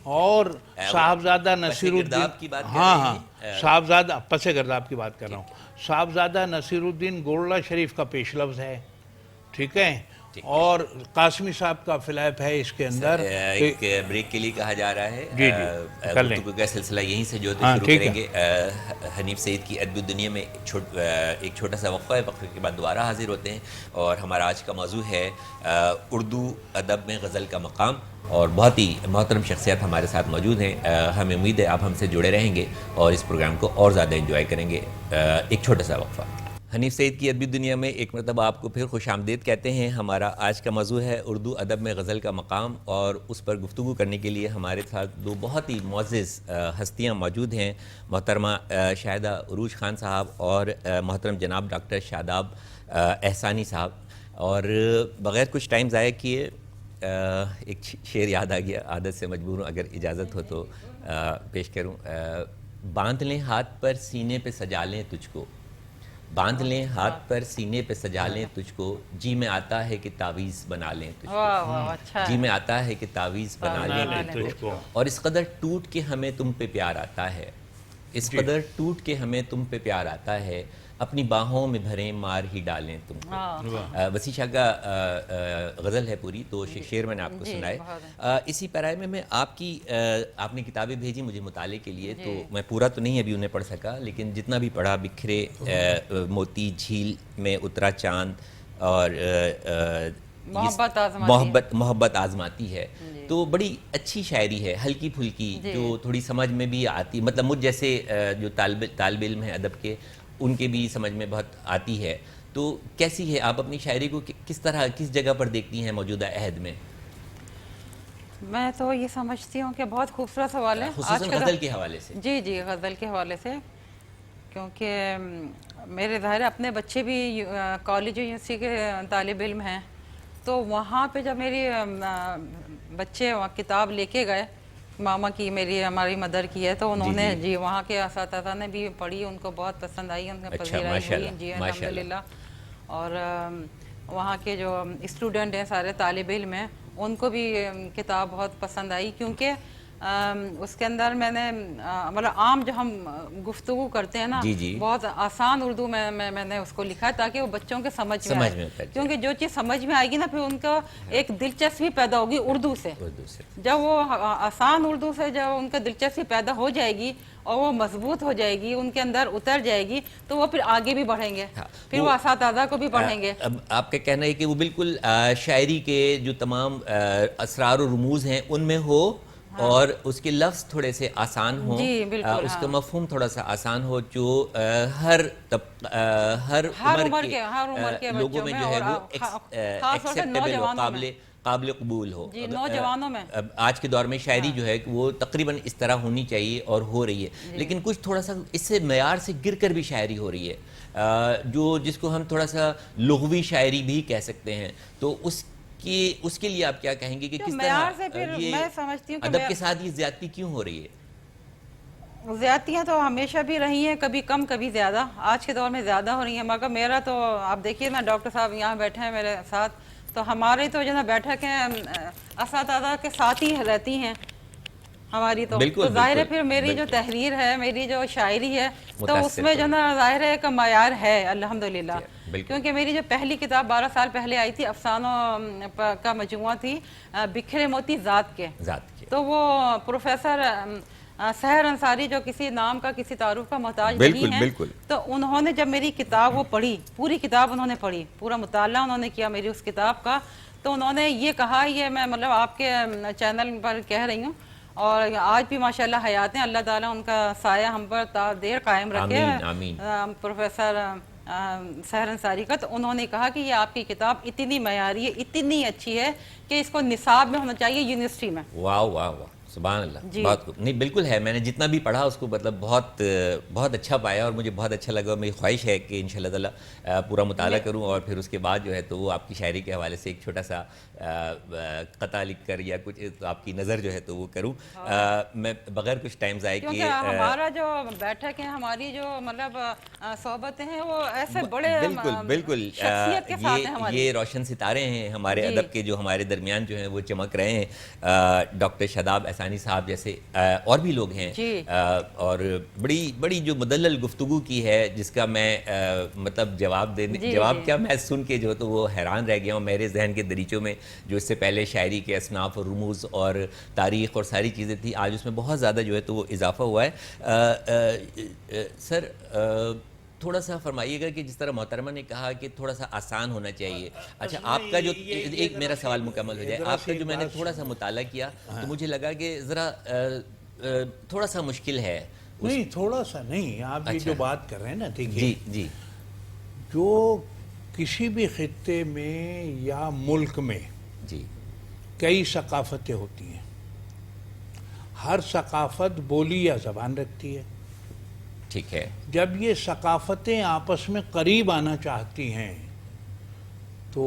اور صاحبزادہ نصیر الدین, ہاں صاحبزادہ پس گرداب کی بات کر رہا ہوں, صاحبزادہ نصیر الدین گولڑہ شریف کا پیش لفظ ہے, ٹھیک ہے. اور قاسمی صاحب کا فلیپ ہے اس کے اندر. ایک بریک کے لیے کہا جا رہا ہے, جی گفتگو کا سلسلہ یہیں سے جو شروع کریں گے. حنیف سعید کی ادب الدنیا میں ایک چھوٹا سا وقفہ ہے, وقفے کے بعد دوبارہ حاضر ہوتے ہیں. اور ہمارا آج کا موضوع ہے اردو ادب میں غزل کا مقام, اور بہت ہی محترم شخصیات ہمارے ساتھ موجود ہیں. ہمیں امید ہے آپ ہم سے جڑے رہیں گے اور اس پروگرام کو اور زیادہ انجوائے کریں گے. ایک چھوٹا سا وقفہ. حنیف سعید کی ادبی دنیا میں ایک مرتبہ آپ کو پھر خوش آمدید کہتے ہیں. ہمارا آج کا موضوع ہے اردو ادب میں غزل کا مقام, اور اس پر گفتگو کرنے کے لیے ہمارے ساتھ دو بہت ہی معزز ہستیاں موجود ہیں, محترمہ شاہدہ عروج خان صاحب اور محترم جناب ڈاکٹر شاداب احسانی صاحب. اور بغیر کچھ ٹائم ضائع کیے ایک شعر یاد آ گیا, عادت سے مجبور ہوں, اگر اجازت ہو تو پیش کروں. باندھ لیں ہاتھ پر سینے پہ سجا لیں تجھ کو, باندھ لیں ہاتھ پر سینے پہ سجا لیں تجھ کو, جی میں آتا ہے کہ تعویذ بنا لیں تجھ کو, جی میں آتا ہے کہ تعویذ بنا لیں تجھ کو. اور اس قدر ٹوٹ کے ہمیں تم پہ پیار آتا ہے, اس قدر ٹوٹ کے ہمیں تم پہ پیار آتا ہے, اپنی باہوں میں بھریں مار ہی ڈالیں تم کو. وسیع شاہ کا غزل ہے پوری, تو شعر میں نے آپ کو سنائے. اسی پیرائے میں آپ نے کتابیں بھیجی مجھے مطالعے کے لیے, تو میں پورا تو نہیں ابھی انہیں پڑھ سکا, لیکن جتنا بھی پڑھا, بکھرے موتی جھیل میں اترا چاند, اور محبت آزماتی ہے. تو بڑی اچھی شاعری ہے, ہلکی پھلکی, جو تھوڑی سمجھ میں بھی آتی, مطلب مجھ جیسے جو طالب علم ہیں ادب کے, ان کے بھی سمجھ میں بہت آتی ہے. تو کیسی ہے, آپ اپنی شاعری کو کس طرح, کس جگہ پر دیکھتی ہیں موجودہ عہد میں؟ میں تو یہ سمجھتی ہوں کہ بہت خوبصورت سوال ہے, خصوصاً غزل کے حوالے سے. جی غزل کے حوالے سے, کیونکہ میرے ظاہر اپنے بچے بھی کالج یونیورسٹی کے طالب علم ہیں, تو وہاں پہ جب میری بچے کتاب لے کے گئے, ماما کی, ہماری مدر کی ہے, تو انہوں نے وہاں کے اساتذہ نے بھی پڑھی, ان کو بہت پسند آئی, ان میں پذیرائی ہوئی. جی الحمدللہ. اور وہاں کے جو اسٹوڈنٹ ہیں, سارے طالب علم ہیں, ان کو بھی کتاب بہت پسند آئی, کیونکہ اس کے اندر میں نے مطلب عام جو ہم گفتگو کرتے ہیں نا, بہت آسان اردو میں نے اس کو لکھا ہے, تاکہ وہ بچوں کے سمجھ میں آئے. کیونکہ جو چیز سمجھ میں آئے گی نا, پھر ان کا ایک دلچسپی پیدا ہوگی اردو سے. جب وہ آسان اردو سے جب ان کا دلچسپی پیدا ہو جائے گی اور وہ مضبوط ہو جائے گی, ان کے اندر اتر جائے گی, تو وہ پھر آگے بھی بڑھیں گے, پھر وہ اساتذہ کو بھی پڑھیں گے. اب آپ کا کہنا ہے کہ وہ بالکل شاعری کے جو تمام اسرار و رموز ہیں ان میں ہو, اور اس کے لفظ تھوڑے سے آسان ہوں, اس کا مفہوم تھوڑا سا آسان ہو, جو ہر عمر کے لوگوں میں جو ہے وہ ایکسیپٹیبل ہو, قابل قبول ہو. جی نوجوانوں میں آج کے دور میں شاعری جو ہے وہ تقریباً اس طرح ہونی چاہیے اور ہو رہی ہے, لیکن کچھ تھوڑا سا اس سے معیار سے گر کر بھی شاعری ہو رہی ہے, جو جس کو ہم تھوڑا سا لغوی شاعری بھی کہہ سکتے ہیں. تو اس کے لیے آپ کیا کہیں گے کہ کس طرح یہ ادب کے ساتھ یہ زیادتی کیوں ہو رہی ہے؟ زیادتیاں تو ہمیشہ بھی رہی ہیں, کبھی کم کبھی زیادہ. آج کے دور میں زیادہ ہو رہی ہیں, مگر میرا تو آپ دیکھیے نا, ڈاکٹر صاحب یہاں بیٹھے ہیں میرے ساتھ, تو ہماری تو جو نا بیٹھک ہیں اساتذہ کے ساتھ ہی رہتی ہیں ہماری. تو ظاہر ہے پھر میری جو تحریر ہے, میری جو شاعری ہے, تو اس میں جو نا ظاہر ہے ایک معیار ہے الحمدللہ. کیونکہ میری جو پہلی کتاب 12 سال پہلے آئی تھی, افسانوں کا مجموعہ تھی, بکھرے موتی ذات کے, تو وہ پروفیسر سحر انصاری جو کسی نام کا کسی تعارف کا محتاج نہیں ہے, تو انہوں نے جب میری کتاب وہ پڑھی, پوری کتاب انہوں نے پڑھی, پورا مطالعہ انہوں نے کیا میری اس کتاب کا, تو انہوں نے یہ کہا, یہ میں مطلب آپ کے چینل پر کہہ رہی ہوں, اور آج بھی ماشاءاللہ حیات ہیں, اللہ تعالیٰ ان کا سایہ ہم پر تا دیر قائم رکھے, پروفیسر سحر انصاری کا. تو انہوں نے کہا کہ یہ آپ کی کتاب اتنی معیاری ہے, اتنی اچھی ہے کہ اس کو نصاب میں ہونا چاہیے یونیورسٹی میں. واہ واہ واہ, سبحان اللہ. بہت نہیں, بالکل ہے, میں نے جتنا بھی پڑھا اس کو مطلب بہت اچھا پایا, اور مجھے بہت اچھا لگا, اور میری خواہش ہے کہ انشاءاللہ تعالیٰ پورا مطالعہ کروں, اور پھر اس کے بعد جو ہے تو وہ آپ کی شاعری کے حوالے سے ایک چھوٹا سا قطعہ لکھ کر یا کچھ آپ کی نظر جو ہے تو وہ کروں. میں بغیر کچھ ٹائم ضائع کیے, ہمارا جو بیٹھک ہے, ہماری جو مطلب صحبتیں ہیں, وہ ایسے بڑے بالکل شخصیت کے ساتھ ہیں ہماری. یہ روشن ستارے ہیں ہمارے ادب کے, جو ہمارے درمیان جو ہیں وہ چمک رہے ہیں. ڈاکٹر شاداب احسانی صاحب جیسے اور بھی لوگ ہیں, اور بڑی جو مدلل گفتگو کی ہے, جس کا میں مطلب جواب کیا میں سن کے جو تو وہ حیران رہ گیا ہوں. میرے ذہن کے دریچوں میں جو اس سے پہلے شاعری کے اصناف اور رموز اور تاریخ اور ساری چیزیں تھیں, آج اس میں بہت زیادہ جو ہے تو وہ اضافہ ہوا ہے. سر تھوڑا سا فرمائیے گا کہ جس طرح محترمہ نے کہا کہ تھوڑا سا آسان ہونا چاہیے. اچھا, آپ کا جو ایک میرا سوال مکمل ہو جائے, آپ کا جو میں نے تھوڑا سا مطالعہ کیا تو مجھے لگا کہ ذرا تھوڑا سا مشکل ہے. نہیں, تھوڑا سا نہیں, آپ یہ جو بات کر رہے ہیں نا, دیکھیے جی, جو کسی بھی خطے میں یا ملک میں جی کئی ثقافتیں ہوتی ہیں, ہر ثقافت بولی یا زبان رکھتی ہے. ٹھیک ہے, جب یہ ثقافتیں آپس میں قریب آنا چاہتی ہیں تو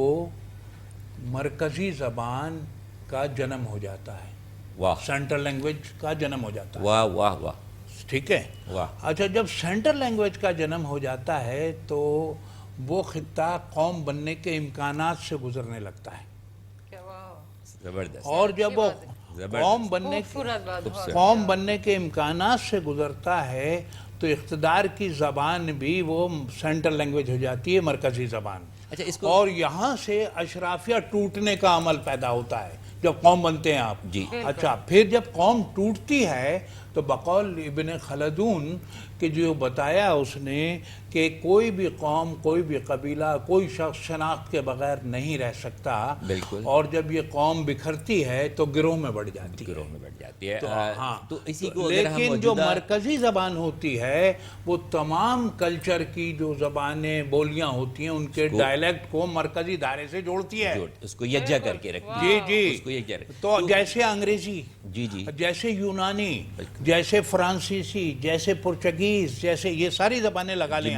مرکزی زبان کا جنم ہو جاتا ہے, سینٹرل لینگویج کا جنم ہو جاتا ہے. واہ واہ واہ, ٹھیک ہے. اچھا, جب سینٹرل لینگویج کا جنم ہو جاتا ہے تو وہ خطہ قوم بننے کے امکانات سے گزرنے لگتا ہے. زبردست. اور جب وہ قوم بننے کے امکانات سے گزرتا ہے تو اقتدار کی زبان بھی وہ سینٹرل لینگویج ہو جاتی ہے, مرکزی زبان. اور یہاں سے اشرافیہ ٹوٹنے کا عمل پیدا ہوتا ہے جب قوم بنتے ہیں آپ. اچھا, پھر جب قوم ٹوٹتی ہے تو بقول ابن خلدون کہ جو بتایا اس نے کہ کوئی بھی قوم, کوئی بھی قبیلہ, کوئی شخص شناخت کے بغیر نہیں رہ سکتا. اور جب یہ قوم بکھرتی ہے تو گروہ میں بڑھ جاتی ہے. تو اسی کو لیکن جو مرکزی زبان ہوتی ہے وہ تمام کلچر کی جو زبانیں بولیاں ہوتی ہیں ان کے ڈائلیکٹ کو مرکزی دائرے سے جوڑتی ہے, اس کو یکجا کر کے رکھتی ہے. جی. تو جیسے انگریزی, جیسے یونانی, جیسے فرانسیسی, جیسے پرتگیز, جیسے یہ ساری زبانیں لگا لیں,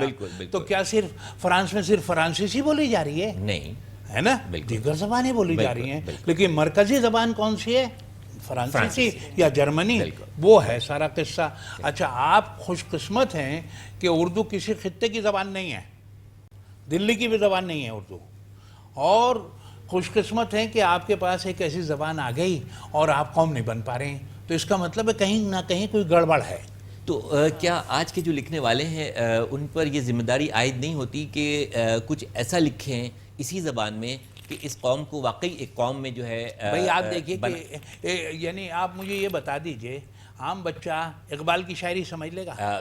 تو کیا صرف فرانس میں صرف فرانسیسی بولی جا رہی ہے؟ نہیں ہے نا, دیگر زبانیں بولی جا رہی ہیں, لیکن مرکزی زبان کون سی ہے؟ فرانسیسی یا جرمنی. وہ ہے سارا قصہ. اچھا, آپ خوش قسمت ہیں کہ اردو کسی خطے کی زبان نہیں ہے, دلی کی بھی زبان نہیں ہے اردو, اور خوش قسمت ہیں کہ آپ کے پاس ایک ایسی زبان آ گئی اور آپ قوم نہیں بن پا رہے ہیں, تو اس کا مطلب ہے کہیں نہ کہیں کوئی گڑبڑ ہے. تو کیا آج کے جو لکھنے والے ہیں ان پر یہ ذمہ داری عائد نہیں ہوتی کہ کچھ ایسا لکھیں اسی زبان میں کہ اس قوم کو واقعی ایک قوم میں جو ہے بھائی آپ دیکھیے کہ یعنی آپ مجھے یہ بتا دیجئے, عام بچہ اقبال کی شاعری سمجھ لے گا؟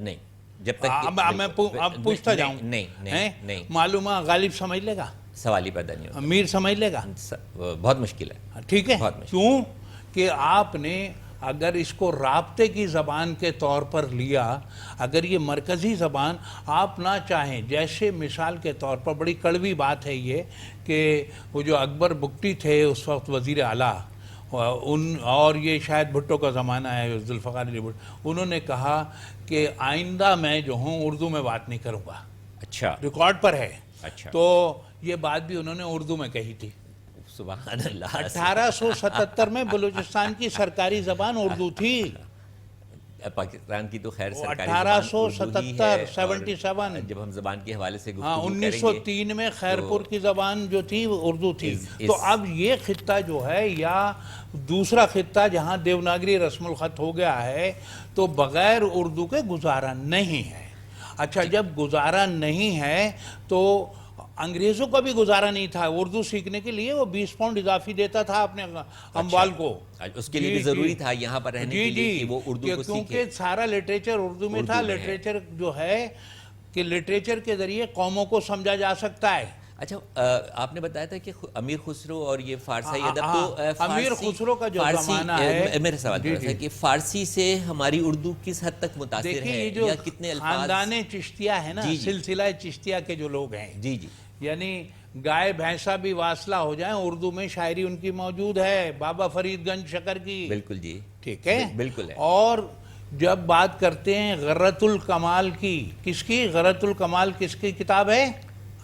نہیں, جب تک میں پوچھتا جاؤں. نہیں. معلومہ غالب سمجھ لے گا؟ سوال ہی پیدا نہیں ہوتا. میر سمجھ لے گا؟ بہت مشکل ہے. ٹھیک ہے, کیوں کہ آپ نے اگر اس کو رابطے کی زبان کے طور پر لیا، اگر یہ مرکزی زبان آپ نہ چاہیں، جیسے مثال کے طور پر بڑی کڑوی بات ہے یہ کہ وہ جو اکبر بگٹی تھے اس وقت وزیر اعلیٰ، اور یہ شاید بھٹو کا زمانہ ہے، ذوالفقار علی بھٹو، انہوں نے کہا کہ آئندہ میں جو ہوں اردو میں بات نہیں کروں گا. اچھا، ریکارڈ پر ہے. اچھا، تو یہ بات بھی انہوں نے اردو میں کہی تھی. سبحان اللہ. 1877 میں بلوچستان کی سرکاری زبان اردو تھی. پاکستان کی تو خیر سرکاری 1877 77 جب ہم زبان کے حوالے سے ہاں، گفتگو کریں گے 1903 میں خیرپور کی زبان جو تھی وہ اردو تھی. تو اب یہ خطہ جو ہے یا دوسرا خطہ جہاں دیوناگری رسم الخط ہو گیا ہے تو بغیر اردو کے گزارا نہیں ہے. اچھا، جب گزارا نہیں ہے تو انگریزوں کا بھی گزارا نہیں تھا. اردو سیکھنے کے لیے وہ 20 پاؤنڈ اضافی دیتا تھا اپنے اموال کو. اس کے لیے بھی ضروری تھا یہاں پر رہنے کے لیے کہ وہ اردو کو سیکھے، کیونکہ سارا لٹریچر اردو میں تھا. لٹریچر جو ہے کہ لٹریچر کے ذریعے قوموں کو سمجھا جا سکتا ہے. اچھا، آپ نے بتایا تھا کہ امیر خسرو اور یہ فارسی ادب تو امیر خسرو کا جو زمانہ ہے، میرا سوال تھا کہ فارسی سے ہماری اردو کس حد تک متاثر دیکھیں ہے یہ جو یا کتنے الفاظ؟ خاندان چشتیہ ہے نا، سلسلہ چشتیہ کے جو لوگ ہیں، جی جی، یعنی گائے بھینسا بھی واصلہ ہو جائیں، اردو میں شاعری ان کی موجود ہے. بابا فرید گنج شکر کی، بالکل جی، ٹھیک ہے، بالکل ہے. اور جب بات کرتے ہیں غرۃ الکمال کی، کس کی؟ غرۃ الکمال کس کی کتاب ہے؟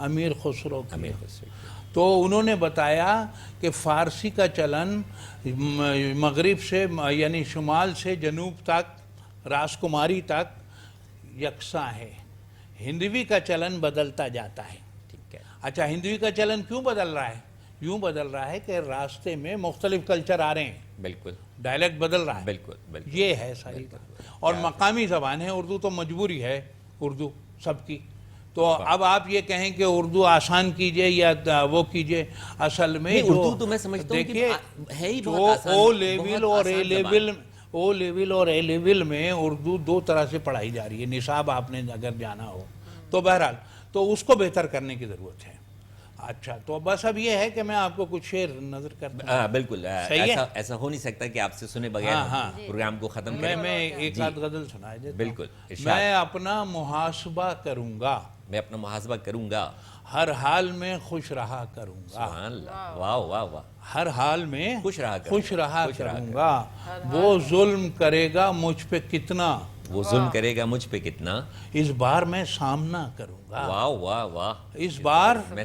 امیر خسرو کی. امیر خسرو. تو انہوں نے بتایا کہ فارسی کا چلن مغرب سے یعنی شمال سے جنوب تک، راسکماری تک یکساں ہے. ہندوی کا چلن بدلتا جاتا ہے. ٹھیک ہے. اچھا، ہندوی کا چلن کیوں بدل رہا ہے؟ یوں بدل رہا ہے کہ راستے میں مختلف کلچر آ رہے ہیں، بالکل، ڈائلیکٹ بدل رہا ہے. بالکل بالکل، یہ ہے ساری بات. اور مقامی زبان ہے اردو، تو مجبوری ہے اردو سب کی. تو اب آپ یہ کہیں کہ اردو آسان کیجئے یا وہ کیجئے، اصل میں اردو تو میں سمجھتا ہوں کہ ہے ہی بہت آسان. او لیول اور اے لیول، او لیول اور اے لیول میں اردو دو طرح سے پڑھائی جا رہی ہے. نصاب آپ نے اگر جانا ہو تو بہرحال تو اس کو بہتر کرنے کی ضرورت ہے. اچھا، تو بس اب یہ ہے کہ میں آپ کو کچھ شعر نظر کرتا ہوں. بالکل، ایسا ہو نہیں سکتا کہ آپ سے سنے بغیر پروگرام کو ختم کریں. میں ایک آدھ غزل سنائے دیتا ہوں. بالکل. میں اپنا محاسبہ کروں گا، میں اپنا محاسبہ کروں گا، ہر حال میں خوش رہا کروں گا. سبحان اللہ، واہ واہ واہ. ہر حال میں خوش رہا کروں گا. وہ ظلم کرے گا مجھ پہ کتنا، وہ ظلم کرے گا مجھ پہ کتنا، اس بار میں سامنا کروں گا. واہ واہ واہ. اس بار میں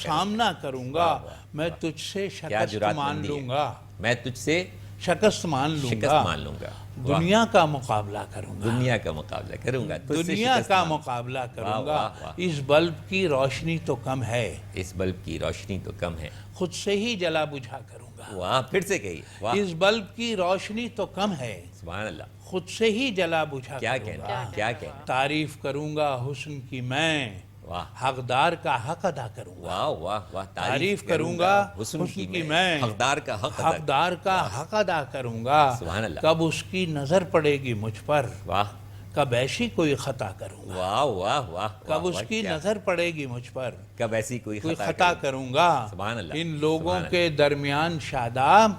سامنا کروں گا. میں تجھ سے شکست مان لوں گا، میں تجھ سے شکست مان لوں گا. دنیا کا مقابلہ کروں گا، دنیا کا مقابلہ کروں گا، دنیا کا مقابلہ کروں گا. اس بلب کی روشنی تو کم ہے، اس بلب کی روشنی تو کم ہے، خود سے ہی جلا بجھا کروں گا. واہ، پھر سے کہیے. واہ، اس بلب کی روشنی تو کم ہے، سبحان اللہ. خود سے ہی جلا بجھا کیا کروں کہنا، گا. کیا کہنا. تعریف کروں گا حسن کی میں، واہ، حقدار کا حق ادا کروں گا. واہ واہ واہ. تعریف کروں گا حسن کی میں، حقدار کا حق ادا کروں گا. سبحان اللہ. کب اس کی نظر پڑے گی مجھ پر، واہ، کب ایسی کوئی خطا کروں گا. واہ واہ واہ. کب اس کی نظر پڑے گی مجھ پر، کب ایسی کوئی خطا کروں گا. سبحان اللہ. ان لوگوں کے درمیان شاداب،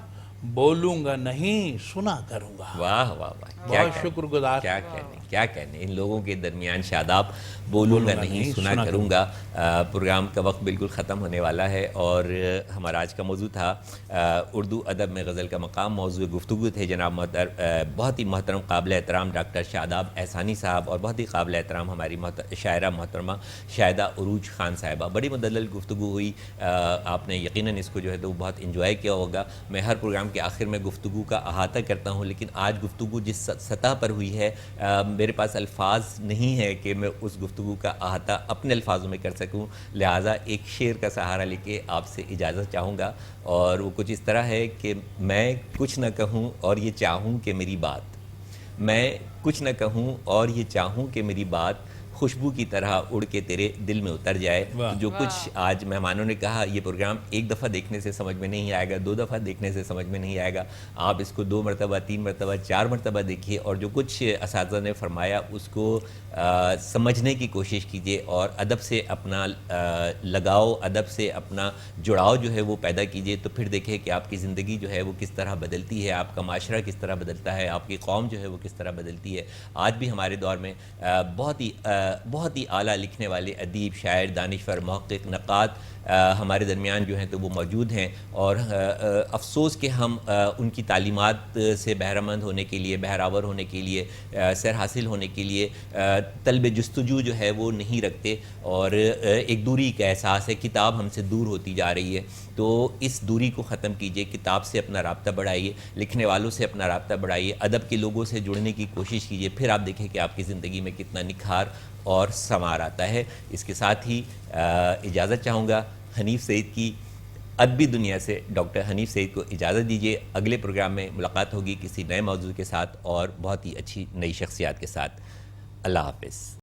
بولوں گا نہیں سنا کروں گا. واہ واہ واہ. بہت شکر گزار. کیا کہنے. ان لوگوں کے درمیان شاداب، بولوں گا نہیں سنا کروں گا. پروگرام کا وقت بالکل ختم ہونے والا ہے اور ہمارا آج کا موضوع تھا اردو ادب میں غزل کا مقام. موضوع گفتگو تھے جناب بہت ہی محترم قابل احترام ڈاکٹر شاداب احسانی صاحب اور بہت ہی قابل احترام ہماری شاعرہ محترمہ شاہدہ عروج خان صاحبہ. بڑی مدلل گفتگو ہوئی. آپ نے یقیناً اس کو جو ہے تو بہت انجوائے کیا ہوگا. میں ہر پروگرام کے آخر میں گفتگو کا احاطہ کرتا ہوں، لیکن آج گفتگو جس سطح پر ہوئی ہے میرے پاس الفاظ نہیں ہے کہ میں اس گفتگو کا احاطہ اپنے الفاظوں میں کر سکوں. لہٰذا ایک شعر کا سہارا لے کے آپ سے اجازت چاہوں گا اور وہ کچھ اس طرح ہے کہ میں کچھ نہ کہوں اور یہ چاہوں کہ میری بات، میں کچھ نہ کہوں اور یہ چاہوں کہ میری بات خوشبو کی طرح اڑ کے تیرے دل میں اتر جائے. جو کچھ آج مہمانوں نے کہا, یہ پروگرام ایک دفعہ دیکھنے سے سمجھ میں نہیں آئے گا, 2 دفعہ دیکھنے سے سمجھ میں نہیں آئے گا, آپ اس کو 2 مرتبہ 3 مرتبہ 4 مرتبہ دیکھیے, اور جو کچھ اساتذہ نے فرمایا اس کو سمجھنے کی کوشش کیجیے, اور ادب سے اپنا لگاؤ, ادب سے اپنا جڑاؤ جو ہے وہ پیدا کیجیے. تو پھر دیکھیں کہ آپ کی زندگی جو ہے وہ کس طرح بدلتی ہے, آپ کا معاشرہ کس طرح بدلتا ہے, آپ کی قوم جو ہے وہ کس طرح بدلتی ہے. آج بھی ہمارے دور میں بہت ہی اعلیٰ لکھنے والے ادیب, شاعر, دانشور, محقق, نقاد ہمارے درمیان جو ہیں تو وہ موجود ہیں, اور افسوس کہ ہم ان کی تعلیمات سے بہرہ مند ہونے کے لیے, بہراور ہونے کے لیے, سر حاصل ہونے کے لیے طلب جستجو جو ہے وہ نہیں رکھتے, اور ایک دوری کا احساس ہے, کتاب ہم سے دور ہوتی جا رہی ہے. تو اس دوری کو ختم کیجیے, کتاب سے اپنا رابطہ بڑھائیے, لکھنے والوں سے اپنا رابطہ بڑھائیے, ادب کے لوگوں سے جڑنے کی کوشش کیجیے, پھر آپ دیکھیں کہ آپ کی زندگی میں کتنا نکھار اور ثمار آتا ہے. اس کے ساتھ ہی اجازت چاہوں گا حنیف سعید کی. ادبی دنیا سے ڈاکٹر حنیف سعید کو اجازت دیجیے. اگلے پروگرام میں ملاقات ہوگی کسی نئے موضوع کے ساتھ اور بہت ہی اچھی نئی شخصیات کے ساتھ. اللہ حافظ.